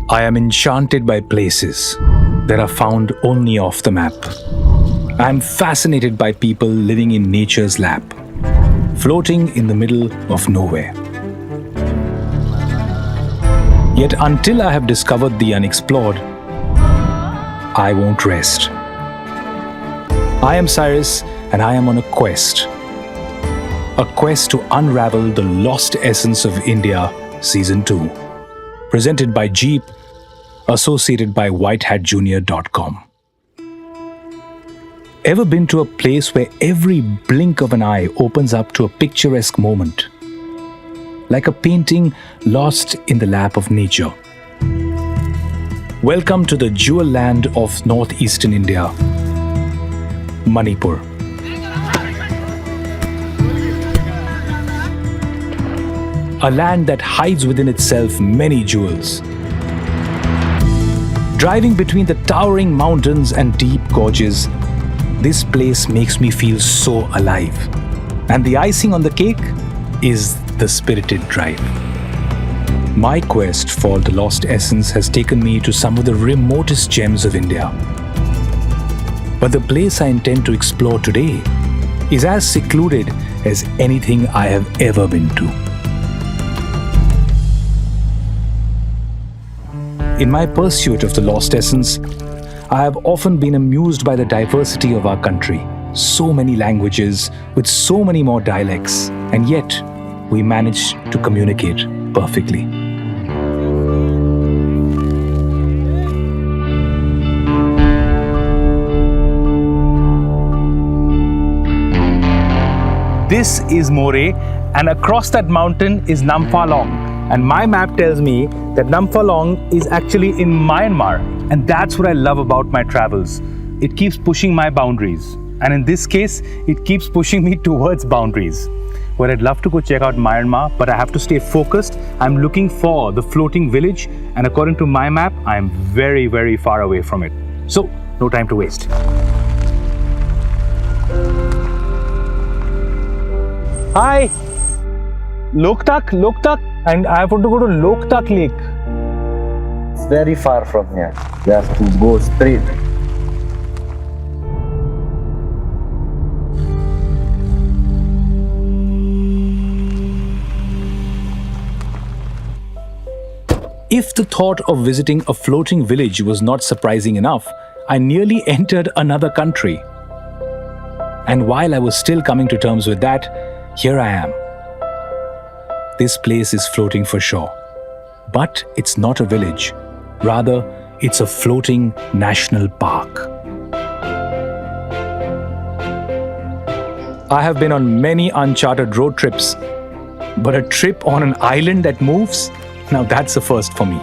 I am enchanted by places that are found only off the map. I am fascinated by people living in nature's lap, floating in the middle of nowhere. Yet until I have discovered the unexplored, I won't rest. I am Cyrus and I am on a quest to unravel the lost essence of India Season 2. Presented by Jeep, associated by whitehatjunior.com. Ever been to a place where every blink of an eye opens up to a picturesque moment? Like a painting lost in the lap of nature. Welcome to the jewel land of northeastern India, Manipur. A land that hides within itself many jewels. Driving between the towering mountains and deep gorges, this place makes me feel so alive. And the icing on the cake is the spirited drive. My quest for the lost essence has taken me to some of the remotest gems of India. But the place I intend to explore today is as secluded as anything I have ever been to. In my pursuit of the lost essence, I have often been amused by the diversity of our country. So many languages, with so many more dialects, and yet we manage to communicate perfectly. This is Moreh, and across that mountain is Namphalong. And my map tells me that Namphalong is actually in Myanmar. And that's what I love about my travels. It keeps pushing my boundaries. And in this case, it keeps pushing me towards boundaries. Where I'd love to go check out Myanmar, but I have to stay focused. I'm looking for the floating village. And according to my map, I'm very, very far away from it. So, no time to waste. Hi! Loktak. And I want to go to Loktak Lake. It's very far from here. You have to go straight. If the thought of visiting a floating village was not surprising enough, I nearly entered another country. And while I was still coming to terms with that, here I am. This place is floating for sure. But it's not a village. Rather, it's a floating national park. I have been on many uncharted road trips, but a trip on an island that moves? Now that's a first for me.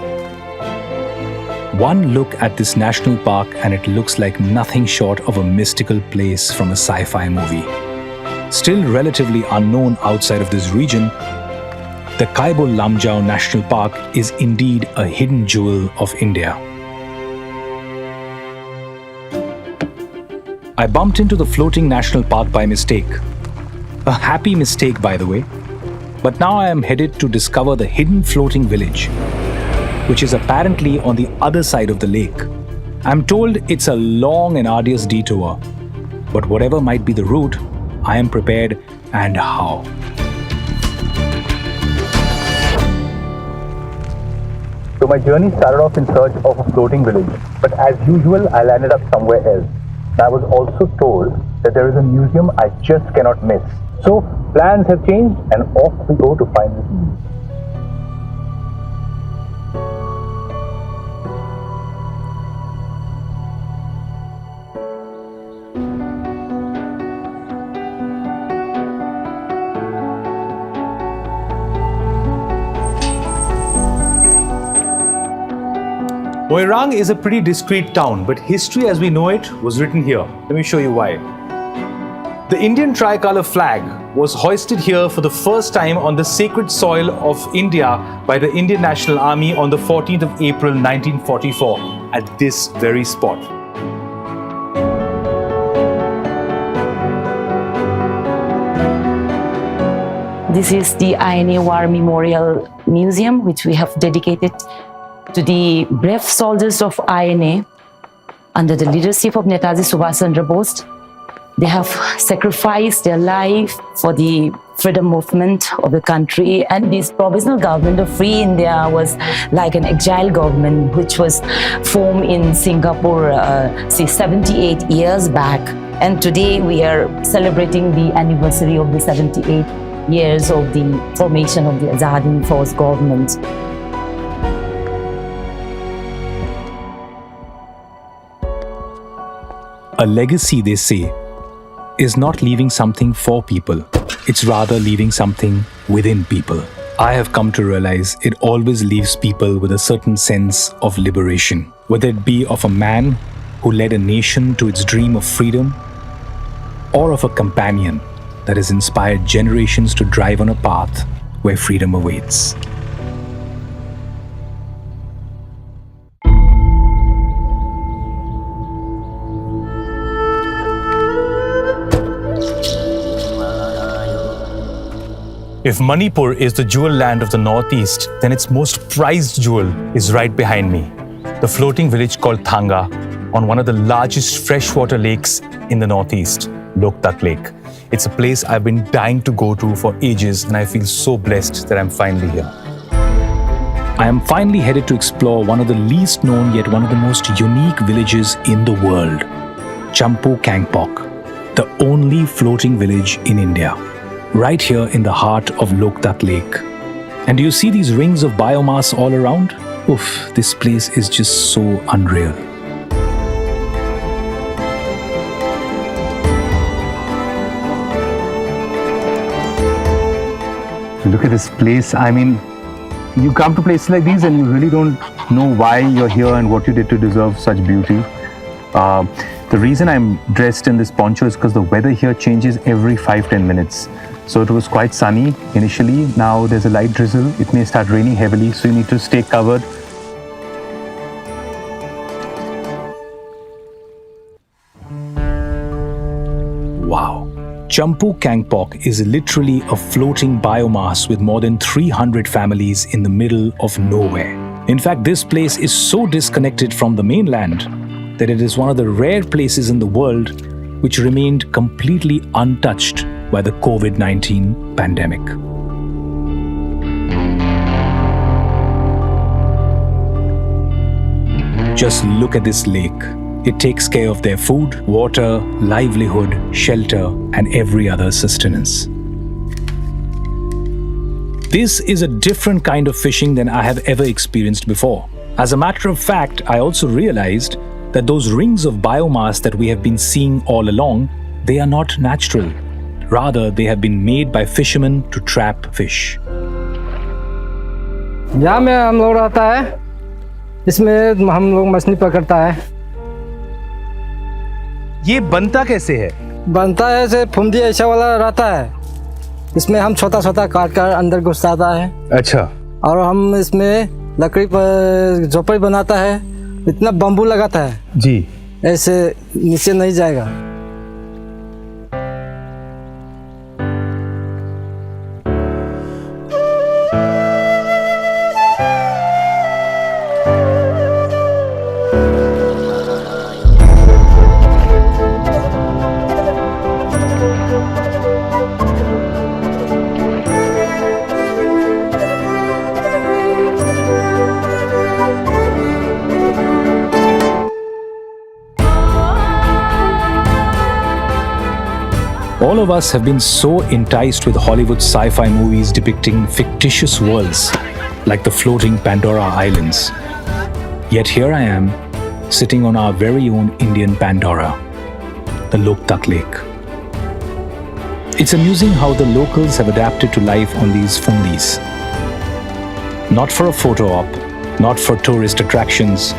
One look at this national park and it looks like nothing short of a mystical place from a sci-fi movie. Still relatively unknown outside of this region, the Kaibul Lamjau National Park is indeed a hidden jewel of India. I bumped into the floating national park by mistake. A happy mistake, by the way. But now I am headed to discover the hidden floating village, which is apparently on the other side of the lake. I'm told it's a long and arduous detour, but whatever might be the route, I am prepared and how. So my journey started off in search of a floating village, but as usual, I landed up somewhere else. I was also told that there is a museum I just cannot miss. So plans have changed and off we go to find this museum. Moirang is a pretty discreet town, but history as we know it was written here. Let me show you why. The Indian tricolor flag was hoisted here for the first time on the sacred soil of India by the Indian National Army on the 14th of April 1944 at this very spot. This is the INA War Memorial Museum, which we have dedicated to the brave soldiers of INA under the leadership of Netaji Subhash Chandra Bose. They have sacrificed their life for the freedom movement of the country, and this provisional government of Free India was like an exile government which was formed in Singapore 78 years back. And today we are celebrating the anniversary of the 78 years of the formation of the Azad Hind Fauj government. A legacy, they say, is not leaving something for people. It's rather leaving something within people. I have come to realize it always leaves people with a certain sense of liberation, whether it be of a man who led a nation to its dream of freedom, or of a companion that has inspired generations to drive on a path where freedom awaits. If Manipur is the jewel land of the Northeast, then its most prized jewel is right behind me, the floating village called Thanga on one of the largest freshwater lakes in the Northeast, Loktak Lake. It's a place I've been dying to go to for ages, and I feel so blessed that I'm finally here. I am finally headed to explore one of the least known yet one of the most unique villages in the world, Champu Kangpok, the only floating village in India, right here in the heart of Loktak Lake. And do you see these rings of biomass all around? Oof, this place is just so unreal. Look at this place. I mean, you come to places like these and you really don't know why you're here and what you did to deserve such beauty. The reason I'm dressed in this poncho is because the weather here changes every 5-10 minutes. So it was quite sunny initially. Now there's a light drizzle. It may start raining heavily, so you need to stay covered. Wow. Champu Kangpok is literally a floating biomass with more than 300 families in the middle of nowhere. In fact, this place is so disconnected from the mainland that it is one of the rare places in the world which remained completely untouched by the COVID-19 pandemic. Just look at this lake. It takes care of their food, water, livelihood, shelter, and every other sustenance. This is a different kind of fishing than I have ever experienced before. As a matter of fact, I also realized that those rings of biomass that we have been seeing all along, they are not natural. Rather, they have been made by fishermen to trap fish. यहाँ में हम लोग रहता है, इसमें हम लोग मछली पकड़ता है। ये बनता कैसे है? बनता है ऐसे फुंदी ऐसा वाला रहता है, इसमें हम छोटा छोटा काट कर अंदर घुसाता है। अच्छा। और हम इसमें लकड़ी पर झोपड़ी बनाता है, इतना बम्बू लगाता है जी, ऐसे नीचे नहीं जाएगा। All of us have been so enticed with Hollywood sci-fi movies depicting fictitious worlds like the floating Pandora Islands. Yet here I am, sitting on our very own Indian Pandora, the Loktak Lake. It's amusing how the locals have adapted to life on these fundis. Not for a photo op, not for tourist attractions.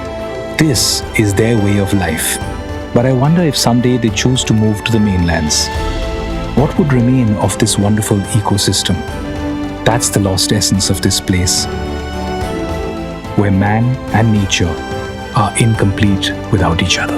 This is their way of life. But I wonder if someday they choose to move to the mainlands. What would remain of this wonderful ecosystem? That's the lost essence of this place, where man and nature are incomplete without each other.